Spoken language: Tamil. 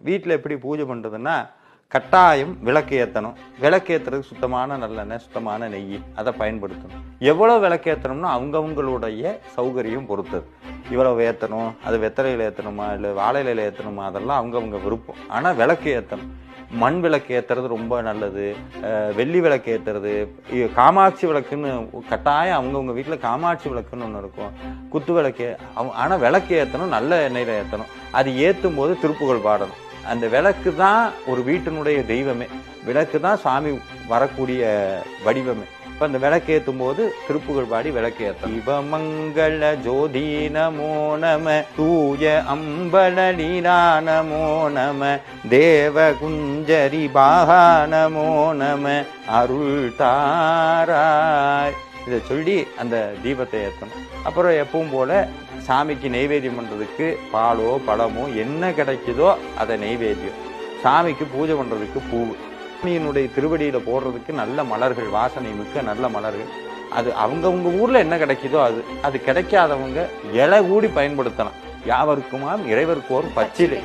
வீட்டில் எப்படி பூஜை பண்ணுறதுன்னா, கட்டாயம் விளக்கு ஏற்றணும். விளக்கு ஏற்றுறதுக்கு சுத்தமான நல்லெண்ணெய், சுத்தமான நெய் அதை பயன்படுத்தணும். எவ்வளோ விளக்கு ஏற்றணும்னா அவங்கவுங்களுடைய சௌகரியம் பொறுத்தது. இவ்வளவு ஏற்றணும், அது வெத்தலையில் ஏற்றணுமா இல்லை வாழையில ஏற்றணுமா, அதெல்லாம் அவங்கவுங்க விருப்பம். ஆனால் விளக்கு ஏற்றணும். மண் விளக்கு ஏற்றுறது ரொம்ப நல்லது. வெள்ளி விளக்கு ஏற்றுறது, காமாட்சி விளக்குன்னு கட்டாயம் அவங்கவுங்க வீட்டில் காமாட்சி விளக்குன்னு ஒன்று இருக்கும். குத்து விளக்கு ஆனால் விளக்கு ஏற்றணும், நல்ல எண்ணெயில் ஏற்றணும். அது ஏற்றும் போது திருப்புகழ் பாடணும். அந்த விளக்கு தான் ஒரு வீட்டினுடைய தெய்வமே. விளக்கு தான் சாமி வரக்கூடிய வடிவமே. இப்போ அந்த விளக்கு ஏற்றும் போது திருப்புகழ் பாடி விளக்கு ஏற்றணும். சிவமங்கள ஜோதி நமோ நம, தூய அம்பலலீலா நமோ நம, தேவ குஞ்சரி பாகா நமோ நம, அருள் தாராய். இதை சொல்லி அந்த தீபத்தை ஏற்றணும். அப்புறம் எப்பவும் போல சாமிக்கு நெய்வேத்தியம் பண்ணுறதுக்கு பாலோ பழமோ என்ன கிடைக்குதோ அதை நெய்வேத்தியம். சாமிக்கு பூஜை பண்ணுறதுக்கு பூவு, சாமியினுடைய திருவடியில் போடுறதுக்கு நல்ல மலர்கள், வாசனை மிக்க நல்ல மலர்கள். அது அவங்கவுங்க ஊரில் என்ன கிடைக்குதோ அது கிடைக்காதவங்க இலை கூடி பயன்படுத்தலாம். யாவருக்குமாம் இறைவருக்கு ஒரு பச்சிலை.